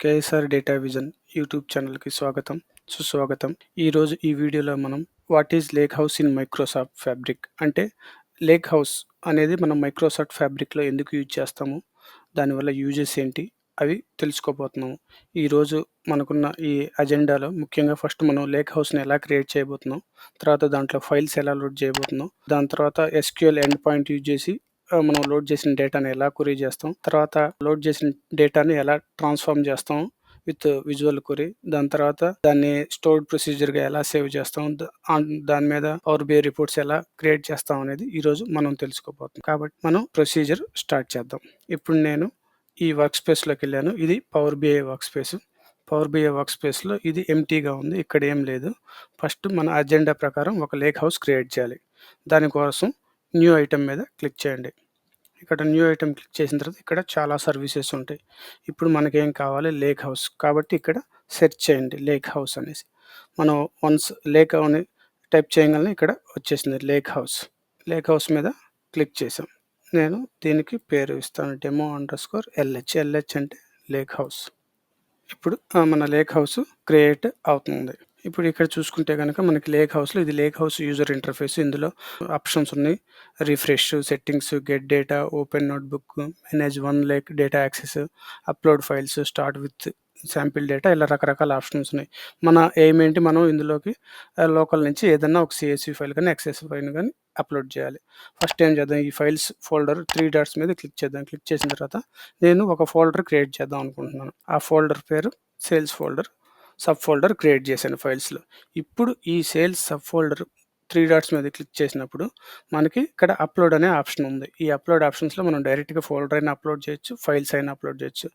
KSR data vision YouTube ఛానల్కి స్వాగతం, సుస్వాగతం. ఈరోజు ఈ వీడియోలో మనం what is lake house in Microsoft fabric అంటే లేక్ హౌస్ అనేది మనం మైక్రోసాఫ్ట్ ఫ్యాబ్రిక్లో ఎందుకు యూజ్ చేస్తాము, దానివల్ల యూజెస్ ఏంటి అవి తెలుసుకోబోతున్నాము. ఈరోజు మనకున్న ఈ అజెండాలో ముఖ్యంగా ఫస్ట్ మనం లేక్ హౌస్ని ఎలా క్రియేట్ చేయబోతున్నాం, తర్వాత దాంట్లో ఫైల్స్ ఎలా లోడ్ చేయబోతున్నాం, దాని తర్వాత ఎస్క్యూఎల్ ఎండ్ పాయింట్ యూజ్ చేసి మనం లోడ్ చేసిన డేటాని ఎలా క్వరీ చేస్తాం, తర్వాత లోడ్ చేసిన డేటాని ఎలా ట్రాన్స్ఫార్మ్ చేస్తాం విత్ విజువల్ క్వరీ, దాని తర్వాత దాన్ని స్టోర్డ్ ప్రొసీజర్గా ఎలా సేవ్ చేస్తాం, దాని మీద పవర్ బిఐ రిపోర్ట్స్ ఎలా క్రియేట్ చేస్తాం అనేది ఈరోజు మనం తెలుసుకోబోతున్నాం. కాబట్టి మనం ప్రొసీజర్ స్టార్ట్ చేద్దాం. ఇప్పుడు నేను ఈ వర్క్ స్పేస్లోకి వెళ్ళాను. ఇది power BI work space. Power BI work స్పేస్లో ఇది ఎంటీగా ఉంది, ఇక్కడ ఏం లేదు. ఫస్ట్ మన అజెండా ప్రకారం ఒక లేక్ హౌస్ క్రియేట్ చేయాలి. దానికోసం న్యూ ఐటమ్ మీద క్లిక్ చేయండి. ఇక్కడ న్యూ ఐటమ్ క్లిక్ చేసిన తర్వాత ఇక్కడ చాలా సర్వీసెస్ ఉంటాయి. ఇప్పుడు మనకేం కావాలి, లేక్ హౌస్. కాబట్టి ఇక్కడ సెర్చ్ చేయండి లేక్ హౌస్ అనేసి. మనం వన్స్ లేక్ అని టైప్ చేయగానే ఇక్కడ వచ్చేసింది లేక్ హౌస్. లేక్ హౌస్ మీద క్లిక్ చేసాం. నేను దీనికి పేరు ఇస్తాను డెమో_LH. LH అంటే లేక్ హౌస్. ఇప్పుడు మన లేక్ హౌస్ క్రియేట్ అవుతుంది. ఇప్పుడు ఇక్కడ చూసుకుంటే కనుక మనకి లేక్ హౌస్లో ఇది లేక్ హౌస్ యూజర్ ఇంటర్ఫేస్. ఇందులో ఆప్షన్స్ ఉన్నాయి: refresh, settings, get data, open notebook, manage one lake, data access, upload files, start with sample data, ఇలా రకరకాల ఆప్షన్స్ ఉన్నాయి. మన ఎయిమ్ ఏంటి, మనం ఇందులోకి లోకల్ నుంచి ఏదన్నా ఒక సిఎస్వి ఫైల్ కానీ ఎక్స్ఎస్వి ఫైల్ కానీ అప్లోడ్ చేయాలి. ఫస్ట్ ఏం చేద్దాం, ఈ ఫైల్స్ ఫోల్డర్ 3 డాట్స్ మీద క్లిక్ చేద్దాం. క్లిక్ చేసిన తర్వాత నేను ఒక ఫోల్డర్ క్రియేట్ చేద్దాం అనుకుంటున్నాను. ఆ ఫోల్డర్ పేరు sales folder. Sub folder create చేశాను ఫైల్స్లో. ఇప్పుడు ఈ సేల్స్ సబ్ ఫోల్డర్ 3 డాట్స్ మీద క్లిక్ చేసినప్పుడు మనకి ఇక్కడ అప్లోడ్ అనే ఆప్షన్ ఉంది. ఈ అప్లోడ్ ఆప్షన్స్లో మనం డైరెక్ట్గా ఫోల్డర్ అయినా అప్లోడ్ చేయొచ్చు, ఫైల్స్ అయినా అప్లోడ్ చేయొచ్చు.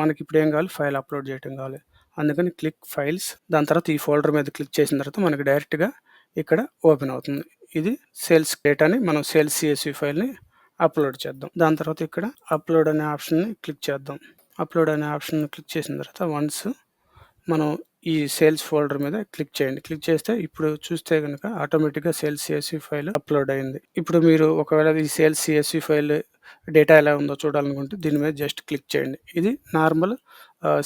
మనకి ఇప్పుడు ఏం కావాలి, ఫైల్ అప్లోడ్ చేయడం కావాలి. అందుకని క్లిక్ ఫైల్స్, దాని తర్వాత ఈ ఫోల్డర్ మీద క్లిక్ చేసిన తర్వాత మనకి డైరెక్ట్గా ఇక్కడ ఓపెన్ అవుతుంది. ఇది సేల్స్ డేటాని మనం సేల్స్ సిఎస్వి ఫైల్ని అప్లోడ్ చేద్దాం. దాని తర్వాత ఇక్కడ అప్లోడ్ అనే ఆప్షన్ని క్లిక్ చేద్దాం. అప్లోడ్ అనే ఆప్షన్ క్లిక్ చేసిన తర్వాత వన్స్ మనం ఈ సేల్స్ ఫోల్డర్ మీద క్లిక్ చేయండి. క్లిక్ చేస్తే ఇప్పుడు చూస్తే కనుక ఆటోమేటిక్గా సేల్స్ సిఎస్వి ఫైల్ అప్లోడ్ అయింది. ఇప్పుడు మీరు ఒకవేళ ఈ సేల్స్ సిఎస్వి ఫైల్ డేటా ఎలా ఉందో చూడాలనుకుంటే దీని మీద జస్ట్ క్లిక్ చేయండి. ఇది నార్మల్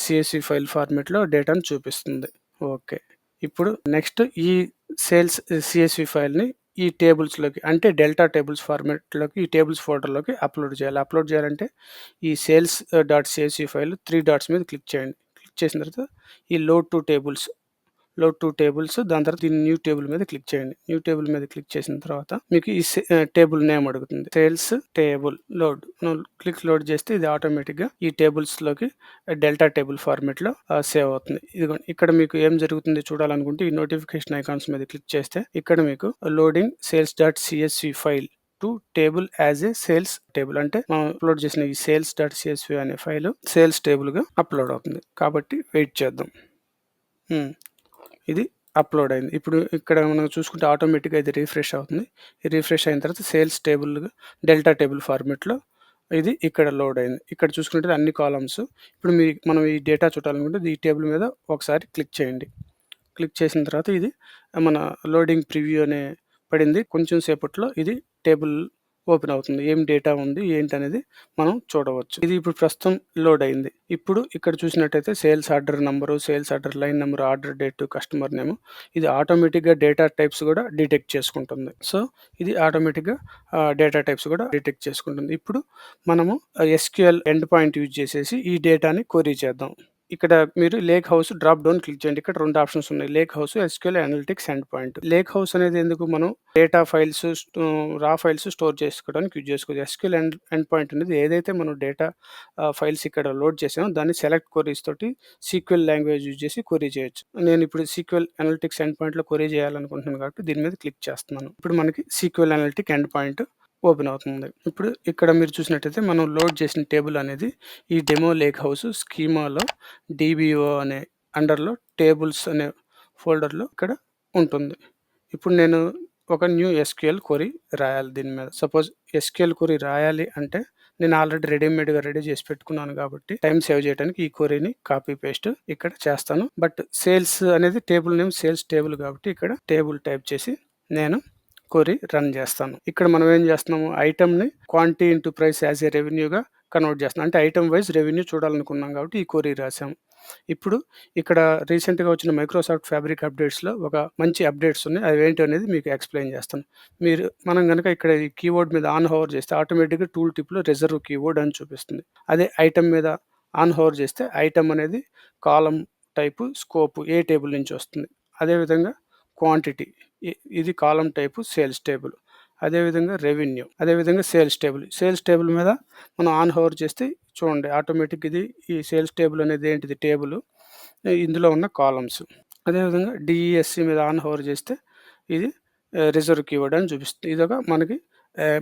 సిఎస్వి ఫైల్ ఫార్మేట్లో డేటాను చూపిస్తుంది. ఓకే, ఇప్పుడు నెక్స్ట్ ఈ సేల్స్ సిఎస్వి ఫైల్ని ఈ టేబుల్స్లోకి అంటే డెల్టా టేబుల్స్ ఫార్మేట్లోకి ఈ టేబుల్స్ ఫోల్డర్లోకి అప్లోడ్ చేయాలి. అప్లోడ్ చేయాలంటే ఈ సేల్స్ .csv ఫైల్ 3 డాట్స్ మీద క్లిక్ చేయండి. క్లిక్ చేసిన తర్వాత ఈ లోడ్ టు టేబుల్స్, దాని తర్వాత ఈ న్యూ టేబుల్ మీద క్లిక్ చేయండి. న్యూ టేబుల్ మీద క్లిక్ చేసిన తర్వాత మీకు ఈ టేబుల్ నేమ్ అడుగుతుంది, సేల్స్ టేబుల్ లోడ్. లోడ్ చేస్తే ఇది ఆటోమేటిక్గా ఈ టేబుల్స్లోకి డెల్టా టేబుల్ ఫార్మేట్లో సేవ్ అవుతుంది. ఇదిగోండి, ఇక్కడ మీకు ఏం జరుగుతుంది చూడాలనుకుంటే ఈ నోటిఫికేషన్ ఐకాన్స్ మీద క్లిక్ చేస్తే ఇక్కడ మీకు loading sales file to table as a sales table, అంటే మనం అప్లోడ్ చేసిన ఈ సేల్స్.csv అనే ఫైల్ సేల్స్ టేబుల్గా అప్లోడ్ అవుతుంది. కాబట్టి వెయిట్ చేద్దాం. ఇది అప్లోడ్ అయింది. ఇప్పుడు ఇక్కడ మనం చూసుకుంటే ఆటోమేటిక్గా ఇది రిఫ్రెష్ అవుతుంది. ఈ రిఫ్రెష్ అయిన తర్వాత సేల్స్ టేబుల్గా డెల్టా టేబుల్ ఫార్మేట్లో ఇది ఇక్కడ లోడ్ అయింది. ఇక్కడ చూసుకుంటే అన్ని కాలమ్స్. ఇప్పుడు మనం ఈ డేటా చూడాలనుకుంటే ఈ టేబుల్ మీద ఒకసారి క్లిక్ చేయండి. క్లిక్ చేసిన తర్వాత ఇది మన లోడింగ్ ప్రివ్యూ అనే పడింది. కొంచెం సేపట్లో ఇది టేబుల్ ఓపెన్ అవుతుంది. ఏం డేటా ఉంది ఏంటి అనేది మనం చూడవచ్చు. ఇది ఇప్పుడు ప్రస్తుతం లోడ్ అయింది. ఇప్పుడు ఇక్కడ చూసినట్టయితే sales order number, sales order line number, order date, customer name, ఇది ఆటోమేటిక్గా డేటా టైప్స్ కూడా డిటెక్ట్ చేసుకుంటుంది. సో ఇది ఆటోమేటిక్గా డేటా టైప్స్ కూడా డిటెక్ట్ చేసుకుంటుంది. ఇప్పుడు మనము ఎస్క్యూఎల్ ఎండ్ పాయింట్ యూజ్ చేసేసి ఈ డేటాని క్వరీ చేద్దాం. ఇక్కడ మీరు lake house drop down click చేయండి. ఇక్కడ 2 ఆప్షన్స్ ఉన్నాయి, lake house, SQL analytics end point. Lake house అనేది ఎందుకు, మనం డేటా ఫైల్స్, రా ఫైల్స్ స్టోర్ చేసుకోవడానికి యూజ్ చేసుకోవచ్చు. ఎస్క్యూఎల్ ఎండ్ పాయింట్ అనేది ఏదైతే మనం డేటా ఫైల్స్ ఇక్కడ లోడ్ చేసామో దాన్ని సెలెక్ట్ క్వరీస్ తోటి సీక్వెల్ లాంగ్వేజ్ యూజ్ చేసి క్వరీ చేయొచ్చు. నేను ఇప్పుడు సీక్వెల్ అనలిటిక్స్ ఎండ్ పాయింట్లో క్వరీ చేయాలనుకుంటున్నాను కాబట్టి దీని మీద క్లిక్ చేస్తున్నాను. ఇప్పుడు మనకి sequel analytic end point open అవుతుంది. ఇప్పుడు ఇక్కడ మీరు చూసినట్టయితే మనం లోడ్ చేసిన టేబుల్ అనేది ఈ డెమో లేక్ హౌస్ స్కీమాలో DBO అనే అండర్లో టేబుల్స్ అనే ఫోల్డర్లో ఇక్కడ ఉంటుంది. ఇప్పుడు నేను ఒక న్యూ ఎస్క్యూఎల్ క్వరీ రాయాలి దీని మీద. సపోజ్ ఎస్క్యూఎల్ క్వరీ రాయాలి అంటే నేను ఆల్రెడీ రెడీమేడ్గా రెడీ చేసి పెట్టుకున్నాను కాబట్టి టైం సేవ్ చేయడానికి ఈ క్వరీని కాపీ పేస్ట్ ఇక్కడ చేస్తాను. బట్ సేల్స్ అనేది టేబుల్ నేమ్ సేల్స్ టేబుల్ కాబట్టి ఇక్కడ టేబుల్ టైప్ చేసి నేను క్వరీ రన్ చేస్తాను. ఇక్కడ మనం ఏం చేస్తున్నాము, ఐటమ్ని quantity into price as a రెవెన్యూగా కన్వర్ట్ చేస్తున్నాం. అంటే ఐటెమ్ వైస్ రెవెన్యూ చూడాలనుకున్నాం కాబట్టి ఈ క్వెరీ రాసాం. ఇప్పుడు ఇక్కడ రీసెంట్‌గా వచ్చిన మైక్రోసాఫ్ట్ ఫ్యాబ్రిక్ అప్డేట్స్‌లో ఒక మంచి అప్డేట్స్ ఉన్నాయి. అవేంటి అనేది మీకు ఎక్స్‌ప్లెయిన్ చేస్తాను. మనం గనక ఇక్కడ ఈ కీవర్డ్ మీద ఆన్ హోవర్ చేస్తే ఆటోమేటిక్‌గా టూల్ టిప్‌లో రిజర్వ్ కీవర్డ్ అని చూపిస్తుంది. అదే ఐటెమ్ మీద ఆన్ హోవర్ చేస్తే ఐటెమ్ అనేది కాలమ్ టైపు, స్కోప్ ఏ టేబుల్ నుంచి వస్తుంది. అదేవిధంగా క్వాంటిటీ ఇది కాలమ్ టైపు సేల్స్ టేబుల్. అదేవిధంగా రెవెన్యూ, అదేవిధంగా సేల్స్ టేబుల్. సేల్స్ టేబుల్ మీద మనం ఆన్ హోవర్ చేస్తే చూడండి ఆటోమేటిక్ ఇది ఈ సేల్స్ టేబుల్ అనేది ఏంటిది టేబుల్. ఇందులో ఉన్న కాలమ్స్. అదేవిధంగా డిఈఎస్సి మీద ఆన్ హోవర్ చేస్తే ఇది రిజర్వ్ కీవర్డ్ అని చూపిస్తుంది. ఇదొక మనకి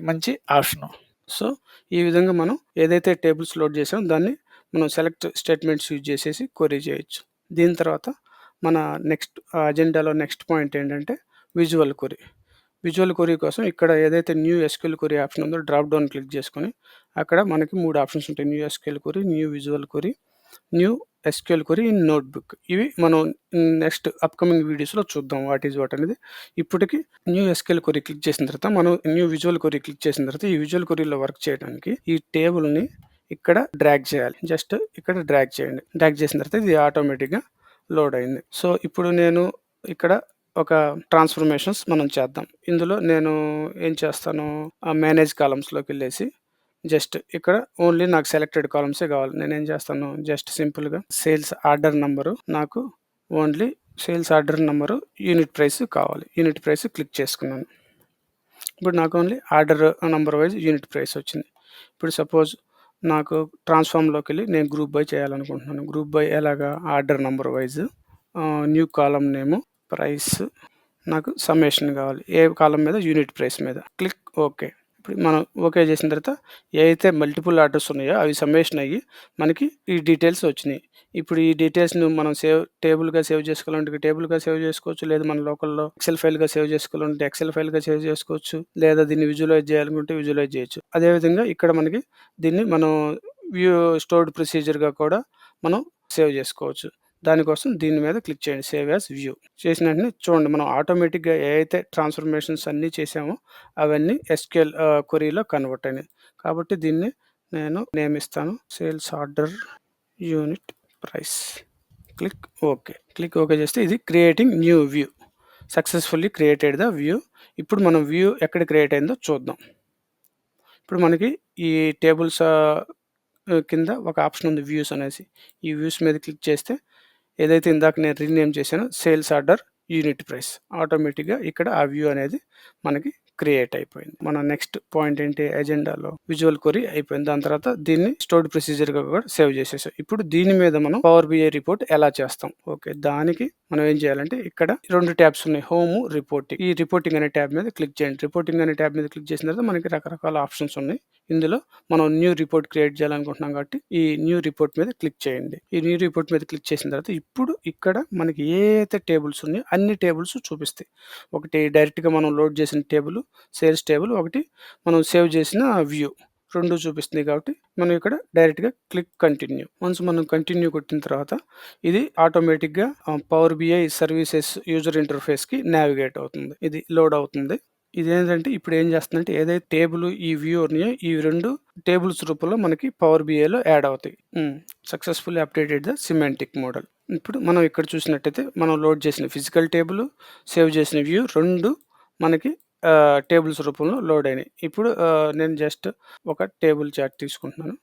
మంచి ఆప్షను. సో, ఈ విధంగా మనం ఏదైతే టేబుల్స్ లోడ్ చేసామో దాన్ని మనం సెలెక్ట్ స్టేట్మెంట్స్ యూజ్ చేసేసి క్వెరీ చేయొచ్చు. దీని తర్వాత మన నెక్స్ట్ అజెండాలో నెక్స్ట్ పాయింట్ ఏంటంటే విజువల్ క్వెరీ. విజువల్ క్వెరీ కోసం ఇక్కడ ఏదైతే న్యూ ఎస్క్యూఎల్ క్వెరీ ఆప్షన్ ఉందో డ్రాప్ డౌన్ క్లిక్ చేసుకొని అక్కడ మనకి 3 ఆప్షన్స్ ఉంటాయి. New SQL query, new visual query, new SQL query in notebook. ఇవి మనం నెక్స్ట్ అప్‌కమింగ్ వీడియోస్‌లో చూద్దాం వాట్ ఈస్ వాట్ అనేది. ఇప్పటికి న్యూ ఎస్క్యూఎల్ క్వెరీ క్లిక్ చేసిన తర్వాత మనం న్యూ విజువల్ క్వెరీ క్లిక్ చేసిన తర్వాత ఈ విజువల్ క్వెరీలో వర్క్ చేయడానికి ఈ టేబుల్‌ని ఇక్కడ డ్రాగ్ చేయాలి. జస్ట్ ఇక్కడ డ్రాగ్ చేయండి. డ్రాగ్ చేసిన తర్వాత ఇది ఆటోమేటిక్‌గా లోడ్ అయింది. సో, ఇప్పుడు నేను ఇక్కడ ఒక ట్రాన్స్‌ఫర్మేషన్స్ మనం చేద్దాం. ఇందులో నేను ఏం చేస్తాను మేనేజ్ కాలమ్స్‌లోకెళ్ళేసి జస్ట్ ఇక్కడ ఓన్లీ నాకు సెలెక్టెడ్ కాలమ్సే కావాలి. నేనేం చేస్తాను జస్ట్ సింపుల్‌గా సేల్స్ ఆర్డర్ నంబరు నాకు only sales order number, unit price కావాలి. యూనిట్ ప్రైస్ క్లిక్ చేసుకున్నాను. ఇప్పుడు నాకు only order number wise unit price వచ్చింది. ఇప్పుడు సపోజ్ నాకు ట్రాన్స్‌ఫార్మ్‌లోకెళ్ళి నేను గ్రూప్ బై చేయాలనుకుంటున్నాను. గ్రూప్ బై ఎలాగా order number wise new column name, price, నాకు సమ్మేషన్ కావాలి. ఏ కాలమ్ మీద యూనిట్ ప్రైస్ మీద. Click okay. ఇప్పుడు మనం ఓకే చేసిన తర్వాత ఏ అయితే మల్టిపుల్ ఆర్డర్స్ ఉన్నాయో అవి సమ్మేషన్ అయ్యి మనకి ఈ డీటెయిల్స్ వచ్చినాయి. ఇప్పుడు ఈ డీటెయిల్స్‌ని మనం టేబుల్‌గా సేవ్ చేసుకోవాలంటే టేబుల్‌గా సేవ్ చేసుకోవచ్చు. లేదా మన లోకల్‌లో ఎక్సెల్ ఫైల్‌గా సేవ్ చేసుకోవాలంటే ఎక్సెల్ ఫైల్‌గా సేవ్ చేసుకోవచ్చు. లేదా దీన్ని విజువలైజ్ చేయాలనుకుంటే విజువలైజ్ చేయొచ్చు. అదేవిధంగా ఇక్కడ మనకి దీన్ని మనం వ్యూ స్టోర్డ్ ప్రొసీజర్‌గా కూడా మనం సేవ్ చేసుకోవచ్చు. దానికోసం దీని మీద క్లిక్ చేయండి. Save as view. చేసిన వెంటనే చూడండి మనం ఆటోమేటిక్‌గా ఏ అయితే ట్రాన్స్‌ఫర్మేషన్స్ అన్నీ చేసామో అవన్నీ ఎస్‌క్యూఎల్ క్వెరీలో కన్వర్ట్ అయినాయి. కాబట్టి దీన్ని నేను నేమ్ ఇస్తాను. Sales order unit price. Click okay. Click okay చేస్తే ఇది creating new view. Successfully created the view. ఇప్పుడు మనం వ్యూ ఎక్కడ క్రియేట్ అయిందో చూద్దాం. ఇప్పుడు మనకి ఈ టేబుల్స్ కింద ఒక ఆప్షన్ ఉంది వ్యూస్ అనేసి. ఈ వ్యూస్ మీద క్లిక్ చేస్తే ఏదైతే ఇందాక నేను రీనేమ్ చేశానో సేల్స్ ఆర్డర్ యూనిట్ ప్రైస్ ఆటోమేటిక్‌గా ఇక్కడ ఆ వ్యూ అనేది మనకి క్రియేట్ అయిపోయింది. మన నెక్స్ట్ పాయింట్ ఏంటి అజెండాలో విజువల్ క్వెరీ అయిపోయింది. దాని తర్వాత దీన్ని స్టోర్డ్ ప్రొసీజర్‌గా కూడా సేవ్ చేసేసాం. ఇప్పుడు దీని మీద మనం పవర్ బిఐ రిపోర్ట్ ఎలా చేస్తాం? ఓకే. దానికి మనం ఏం చేయాలంటే ఇక్కడ 2 ట్యాబ్స్ ఉన్నాయి. Home, reporting. ఈ రిపోర్టింగ్ అనే ట్యాబ్ మీద క్లిక్ చేయండి. రిపోర్టింగ్ అనే ట్యాబ్ మీద క్లిక్ చేసిన తర్వాత మనకి రకరకాల ఆప్షన్స్ ఉన్నాయి. ఇందులో మనం న్యూ రిపోర్ట్ క్రియేట్ చేయాలనుకుంటున్నాం కాబట్టి ఈ న్యూ రిపోర్ట్ మీద క్లిక్ చేయండి. ఈ న్యూ రిపోర్ట్ మీద క్లిక్ చేసిన తర్వాత ఇప్పుడు ఇక్కడ మనకి ఏ అయితే టేబుల్స్ ఉన్నాయో అన్ని టేబుల్స్ చూపిస్తాయి. ఒకటి డైరెక్ట్‌గా మనం లోడ్ చేసిన టేబుల్, సేల్స్ టేబుల్, ఒకటి మనం సేవ్ చేసిన వ్యూ. 2 చూపిస్తుంది కాబట్టి మనం ఇక్కడ డైరెక్ట్‌గా క్లిక్ కంటిన్యూ. వన్స్ మనం కంటిన్యూ కొట్టిన తర్వాత ఇది ఆటోమేటిక్‌గా పవర్ బిఐ సర్వీసెస్ యూజర్ ఇంటర్ఫేస్‌కి నావిగేట్ అవుతుంది. ఇది లోడ్ అవుతుంది. ఇదేంటంటే ఇప్పుడు ఏం చేస్తుందంటే ఏదైతే టేబుల్, ఈ వ్యూ ఉన్నాయో ఈ 2 టేబుల్స్ రూపంలో మనకి పవర్ బిఐలో యాడ్ అవుతాయి. Successfully updated the semantic model. ఇప్పుడు మనం ఇక్కడ చూసినట్టయితే మనం లోడ్ చేసిన ఫిజికల్ టేబుల్, సేవ్ చేసిన వ్యూ 2 మనకి టేబుల్స్ రూపంలో లోడ్ అయినాయి. ఇప్పుడు నేను జస్ట్ ఒక టేబుల్ చార్ట్ తీసుకుంటున్నాను.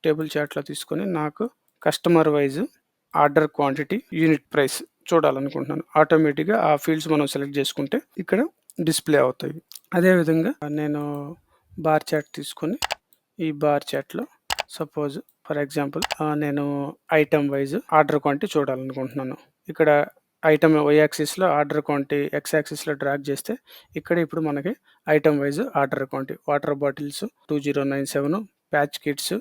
టేబుల్ చార్ట్‌లో తీసుకొని నాకు customer wise order quantity, unit price చూడాలనుకుంటున్నాను. ఆటోమేటిక్‌గా ఆ ఫీల్డ్స్ మనం సెలెక్ట్ చేసుకుంటే ఇక్కడ డిస్‌ప్లే అవుతాయి. అదేవిధంగా నేను బార్ చార్ట్ తీసుకొని ఈ బార్ చార్ట్‌లో సపోజ్ ఫర్ ఎగ్జాంపుల్ నేను ఐటెమ్ వైస్ ఆర్డర్ క్వాంటిటీ చూడాలనుకుంటున్నాను. ఇక్కడ ఐటెమ్ వై యాక్సిస్‌లో ఆర్డర్ క్వాంటిటీ, ఎక్స్ యాక్సిస్‌లో డ్రాగ్ చేస్తే ఇక్కడ ఇప్పుడు మనకి item wise order quantity water bottles 2097, patch kits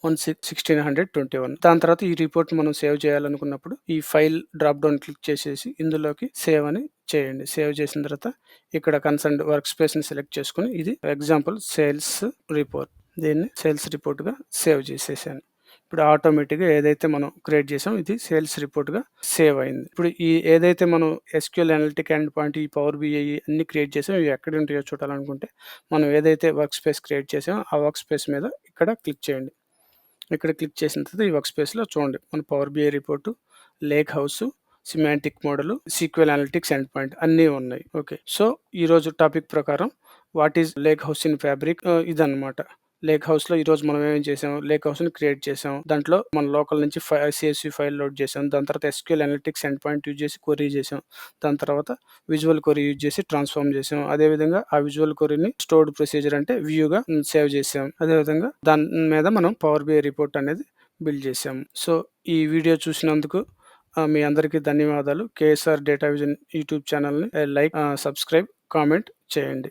1621. దాని తర్వాత ఈ రిపోర్ట్ మనం సేవ్ చేయాలనుకున్నప్పుడు ఈ ఫైల్ డ్రాప్ డౌన్ క్లిక్ చేసేసి ఇందులోకి సేవ్ అని చేయండి. సేవ్ చేసిన తర్వాత ఇక్కడ కన్సర్న్డ్ వర్క్ స్పేస్‌ని సెలెక్ట్ చేసుకొని ఇది ఎగ్జాంపుల్ సేల్స్ రిపోర్ట్. దీన్ని సేల్స్ రిపోర్ట్‌గా సేవ్ చేసేసాను. ఇప్పుడు ఆటోమేటిక్‌గా ఏదైతే మనం క్రియేట్ చేసామో ఇది సేల్స్ రిపోర్ట్‌గా సేవ్ అయింది. ఇప్పుడు ఈ ఏదైతే మనం ఎస్‌క్యూఎల్ అనలిటిక్ ఎండ్ పాయింట్, ఈ పవర్ బిఐ అన్నీ క్రియేట్ చేసామో ఇవి ఎక్కడ ఉంటాయో చూడాలనుకుంటే మనం ఏదైతే వర్క్ స్పేస్ క్రియేట్ చేసామో ఆ వర్క్ స్పేస్ మీద ఇక్కడ క్లిక్ చేయండి. ఇక్కడ క్లిక్ చేసిన తర్వాత ఈ వర్క్ స్పేస్‌లో చూడండి మన power BI report, lake house, semantic model, SQL analytics end point అన్నీ ఉన్నాయి. ఓకే. సో, ఈరోజు టాపిక్ ప్రకారం what is lake house in fabric ఇదన్నమాట. లేక్ హౌస్‌లో ఈరోజు మనం ఏమేం చేసాం, లేక్ హౌస్‌ని క్రియేట్ చేసాం. దాంట్లో మన లోకల్ నుంచి CSV ఫైల్ లోడ్ చేసాం. దాని తర్వాత SQL analytics end point use చేసి క్వెరీ చేసాం. దాని తర్వాత విజువల్ క్వెరీ యూజ్ చేసి ట్రాన్స్ఫార్మ్ చేసాం. అదేవిధంగా ఆ విజువల్ క్వెరీని స్టోర్డ్ ప్రొసీజర్ అంటే వ్యూగా సేవ్ చేసాం. అదేవిధంగా దాని మీద మనం పవర్ బిఐ రిపోర్ట్ అనేది బిల్డ్ చేసాం. సో, ఈ వీడియో చూసినందుకు మీ అందరికీ ధన్యవాదాలు. కేఎస్ఆర్ డేటా విజన్ యూట్యూబ్ ఛానల్‌ని లైక్, సబ్స్క్రైబ్, కామెంట్ చేయండి.